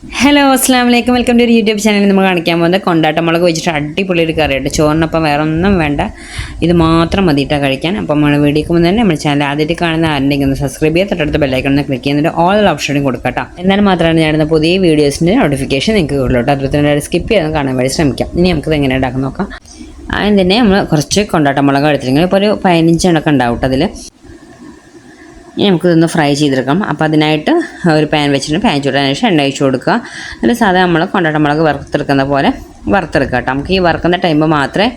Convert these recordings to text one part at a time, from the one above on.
Hello അസ്സാമലൈക്കും welcome to ഒരു YouTube channel. നമ്മൾ കാണിക്കാൻ പോകുന്നത് കൊണ്ടാട്ട മുളക് വെച്ചിട്ട് അടിപൊളി ഒരു കറിയായിട്ട് ചോറിനൊപ്പം വേറെ ഒന്നും വേണ്ട, ഇത് മാത്രം മതിയിട്ടാണ് കഴിക്കാൻ. അപ്പം നമ്മൾ വീഡിയോക്ക് തന്നെ നമ്മുടെ ചാനൽ ആദ്യമായിട്ട് കാണുന്ന ആരുണ്ടെങ്കിൽ ഒന്ന് സബ്സ്ക്രൈബ് ചെയ്യുക, തൊട്ടടുത്ത് ബെല്ലൈക്കൺ ഒന്ന് ക്ലിക്ക് ചെയ്യുന്നതിൻ്റെ ഓൾ ഓപ്ഷനും കൊടുക്കട്ടോ. എന്നാൽ മാത്രമാണ് ഞാനിന്ന് പുതിയ വീഡിയോസിൻ്റെ നോട്ടിഫിക്കേഷൻ നിങ്ങൾക്ക് കൂടുതലോട്ടോ. അതുപോലെ സ്കിപ്പ് ചെയ്യാൻ കാണാൻ വേണ്ടി ശ്രമിക്കാം. ഇനി നമുക്കിത് എങ്ങനെ ഉണ്ടാക്കാൻ നോക്കാം. ആദ്യം തന്നെ നമ്മൾ കുറച്ച് കൊണ്ടാട്ട മുളക് എടുത്തില്ലെങ്കിൽ ഇപ്പോൾ ഒരു 15 എണ്ണൊക്കെ ഉണ്ടാവും അതിൽ. ഇനി നമുക്കിതൊന്ന് ഫ്രൈ ചെയ്തെടുക്കാം. അപ്പോൾ അതിനായിട്ട് ഒരു പാൻ വെച്ചിട്ട് പാൻ ചൂടാൻ ശേഷം എണ്ണ ഒഴിച്ച് കൊടുക്കുക. എന്നിട്ട് സാധാരണ നമ്മൾ കൊണ്ടാട്ട മുളക് വറുത്തെടുക്കുന്ന പോലെ വറുത്തെടുക്കുക കേട്ടോ. നമുക്ക് ഈ വറുക്കുന്ന ടൈം മാത്രമേ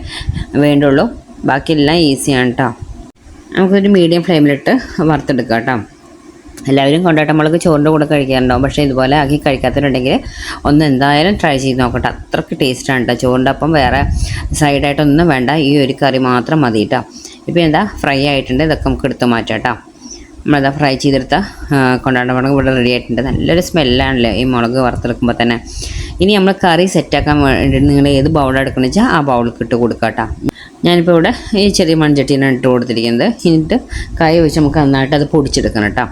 വേണ്ടുള്ളൂ, ബാക്കിയെല്ലാം ഈസിയാണ് കേട്ടോ. നമുക്കൊരു മീഡിയം ഫ്ലെയിമിലിട്ട് വറുത്തെടുക്കുക കേട്ടോ. എല്ലാവരും കൊണ്ടാട്ട മുളക് ചോറിൻ്റെ കൂടെ കഴിക്കാറുണ്ടാവും, പക്ഷേ ഇതുപോലെ ആക്കി കഴിക്കാത്തവരുണ്ടെങ്കിൽ ഒന്ന് എന്തായാലും ട്രൈ ചെയ്ത് നോക്കട്ടെ. അത്രയ്ക്ക് ടേസ്റ്റാണ് കേട്ടോ. ചോറിൻ്റെ അപ്പം വേറെ സൈഡായിട്ടൊന്നും വേണ്ട, ഈ ഒരു കറി മാത്രം മതി കേട്ടോ. ഇപ്പോൾ എന്താ ഫ്രൈ ആയിട്ടുണ്ട്, ഇതൊക്കെ നമുക്ക് എടുത്ത് മാറ്റാം കേട്ടോ. നമ്മളത് ഫ്രൈ ചെയ്തെടുത്ത കൊണ്ടാട്ട മുളക് ഇവിടെ റെഡി ആയിട്ടുണ്ട്. നല്ലൊരു സ്മെല്ലാണല്ലോ ഈ മുളക് വറുത്തെടുക്കുമ്പോൾ തന്നെ. ഇനി നമ്മൾ കറി സെറ്റാക്കാൻ വേണ്ടി നിങ്ങൾ ഏത് ബൗളാണ് എടുക്കുന്നത് വെച്ചാൽ ആ ബൗളിൽ ഇട്ട് കൊടുക്കുക കേട്ടോ. ഞാനിപ്പോൾ ഇവിടെ ഈ ചെറിയ മൺചട്ടിയാണ് ഇട്ട് കൊടുത്തിരിക്കുന്നത്. എന്നിട്ട് കൈ വെച്ച് നമുക്ക് നന്നായിട്ട് അത് പൊടിച്ചെടുക്കണം കേട്ടോ.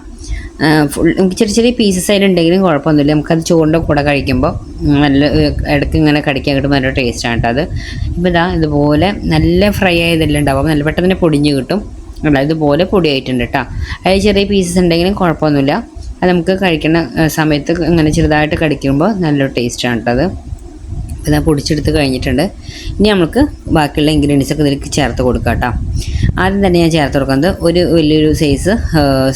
നമുക്ക് ചെറിയ ചെറിയ പീസസ് ആയിട്ടുണ്ടെങ്കിലും കുഴപ്പമൊന്നുമില്ല. നമുക്കത് ചോറിൻ്റെ കൂടെ കഴിക്കുമ്പോൾ നല്ല ഇടയ്ക്ക് ഇങ്ങനെ കടിക്കാൻ കിട്ടുമ്പോൾ നല്ല ടേസ്റ്റാണ് കേട്ടോ അത്. ഇപ്പോൾ ഇതാ ഇതുപോലെ നല്ല ഫ്രൈ ആയതെല്ലാം ഉണ്ടാവും, നല്ല പെട്ടെന്ന് തന്നെ പൊടിഞ്ഞ് കിട്ടും. അല്ല ഇതുപോലെ പൊടിയായിട്ടുണ്ട് കേട്ടോ. അതിൽ ചെറിയ പീസസ് ഉണ്ടെങ്കിലും കുഴപ്പമൊന്നുമില്ല. അത് നമുക്ക് കഴിക്കുന്ന സമയത്ത് ഇങ്ങനെ ചെറുതായിട്ട് കടിക്കുമ്പോൾ നല്ലൊരു ടേസ്റ്റാണ് കേട്ടോ അത്. ഇതാ പൊടിച്ചെടുത്ത് കഴിഞ്ഞിട്ടുണ്ട്. ഇനി നമുക്ക് ബാക്കിയുള്ള ഇൻഗ്രീഡിയൻസൊക്കെ ഇതിലേക്ക് ചേർത്ത് കൊടുക്കാം കേട്ടോ. ആദ്യം തന്നെ ഞാൻ ചേർത്ത് കൊടുക്കുന്നത് ഒരു വലിയൊരു സൈസ്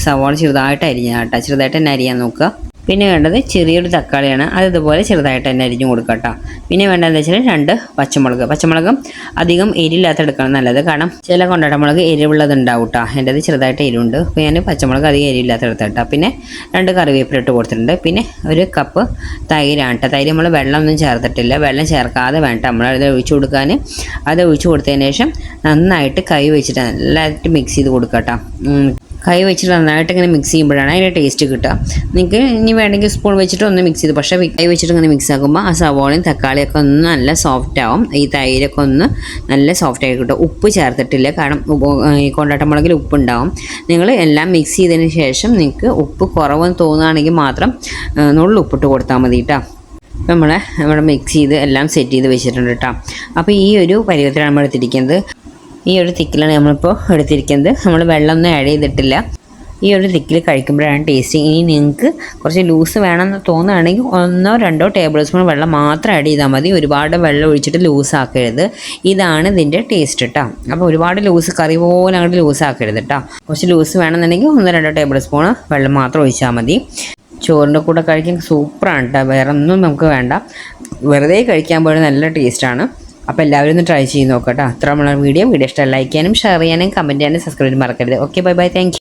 സവാള ചെറുതായിട്ട് അരിഞ്ഞതാണ് കേട്ടോ. ചെറുതായിട്ട് തന്നെ അരിയാൻ നോക്കുക. പിന്നെ വേണ്ടത് ചെറിയൊരു തക്കാളിയാണ്, അത് ഇതുപോലെ ചെറുതായിട്ട് തന്നെ അരിഞ്ഞു കൊടുക്കുക കേട്ടോ. പിന്നെ വേണ്ടതെന്ന് വെച്ചാൽ 2 പച്ചമുളകും അധികം എരിയില്ലാത്ത എടുക്കണം നല്ലത്, കാരണം ചില കൊണ്ടാട്ട മുളക് എരിവുള്ളത് ഉണ്ടാവും കേട്ടോ. എൻ്റെത് ചെറുതായിട്ട് എരിവുണ്ട്, അപ്പോൾ ഞാൻ പച്ചമുളക് അധികം എരിയില്ലാത്ത എടുത്ത കേട്ടോ. പിന്നെ 2 കറിവേപ്പില ഇട്ട് കൊടുത്തിട്ടുണ്ട്. പിന്നെ 1 കപ്പ് തൈരാണ് കേട്ടോ. തൈര് നമ്മൾ വെള്ളമൊന്നും ചേർത്തിട്ടില്ല, വെള്ളം ചേർക്കാതെ വേണ്ട നമ്മൾ അത് ഒഴിച്ചു കൊടുക്കാൻ. അത് ഒഴിച്ചു കൊടുത്തതിന് ശേഷം നന്നായിട്ട് കൈ വെച്ചിട്ട് നല്ലതായിട്ട് മിക്സ് ചെയ്ത് കൊടുക്കുക കേട്ടോ. കൈ വെച്ചിട്ട് നന്നായിട്ട് ഇങ്ങനെ മിക്സ് ചെയ്യുമ്പോഴാണ് അതിൻ്റെ ടേസ്റ്റ് കിട്ടുക. നിങ്ങൾക്ക് ഇനി വേണമെങ്കിൽ സ്പൂൺ വെച്ചിട്ട് ഒന്ന് മിക്സ് ചെയ്ത്, പക്ഷേ കൈ വെച്ചിട്ട് ഇങ്ങനെ മിക്സ് ആക്കുമ്പോൾ ആ സവോളയും തക്കാളിയൊക്കെ ഒന്ന് നല്ല സോഫ്റ്റ് ആവും. ഈ തൈരൊക്കെ ഒന്ന് നല്ല സോഫ്റ്റ് ആയി കിട്ടും. ഉപ്പ് ചേർത്തിട്ടില്ല, കാരണം ഈ കൊണ്ടാട്ട മുളകിൽ ഉപ്പുണ്ടാവും. നിങ്ങൾ എല്ലാം മിക്സ് ചെയ്തതിന് ശേഷം നിങ്ങൾക്ക് ഉപ്പ് കുറവെന്ന് തോന്നുകയാണെങ്കിൽ മാത്രം നുള്ളു ഉപ്പിട്ട് കൊടുത്താൽ മതി കേട്ടോ. അപ്പോൾ നമ്മൾ മിക്സ് ചെയ്ത് എല്ലാം സെറ്റ് ചെയ്ത് വെച്ചിട്ടുണ്ട് കേട്ടോ. അപ്പോൾ ഈ ഒരു പരുവത്തിലാണ് നമ്മൾ എടുത്തിരിക്കുന്നത്. ഈ ഒരു തിക്കിലാണ് നമ്മളിപ്പോൾ എടുത്തിരിക്കുന്നത്. നമ്മൾ വെള്ളമൊന്നും ആഡ് ചെയ്തിട്ടില്ല. ഈ ഒരു തിക്കിൽ കഴിക്കുമ്പോഴാണ് ടേസ്റ്റ്. ഇനി നിങ്ങൾക്ക് കുറച്ച് ലൂസ് വേണമെന്ന് തോന്നുകയാണെങ്കിൽ 1-2 ടേബിൾ സ്പൂൺ വെള്ളം മാത്രം ആഡ് ചെയ്താൽ മതി. ഒരുപാട് വെള്ളം ഒഴിച്ചിട്ട് ലൂസ് ആക്കരുത്. ഇതാണ് ഇതിൻ്റെ ടേസ്റ്റ് കേട്ടോ. അപ്പോൾ ഒരുപാട് ലൂസ് കറി പോലെ അങ്ങോട്ട് ലൂസ് ആക്കരുത് കേട്ടോ. കുറച്ച് ലൂസ് വേണമെന്നുണ്ടെങ്കിൽ 1-2 ടേബിൾ സ്പൂൺ വെള്ളം മാത്രം ഒഴിച്ചാൽ മതി. ചോറിൻ്റെ കൂടെ കഴിക്കാൻ സൂപ്പറാണ് കേട്ടോ. വേറെ ഒന്നും നമുക്ക് വേണ്ട, വെറുതെ കഴിക്കാൻ പോലും നല്ല ടേസ്റ്റാണ്. അപ്പോൾ എല്ലാവരും ഒന്ന് ട്രൈ ചെയ്ത് നോക്കട്ടോ. അത്ര നമ്മളെ വീഡിയോ ഇഷ്ടമായി ലൈക്ക് ചെയ്യാനും ഷെയർ ചെയ്യാനും കമൻറ്റ് ചെയ്യാനും സബ്സ്ക്രൈബ് ചെയ്യാനും മറക്കരുത്. Okay, bye bye, thank you.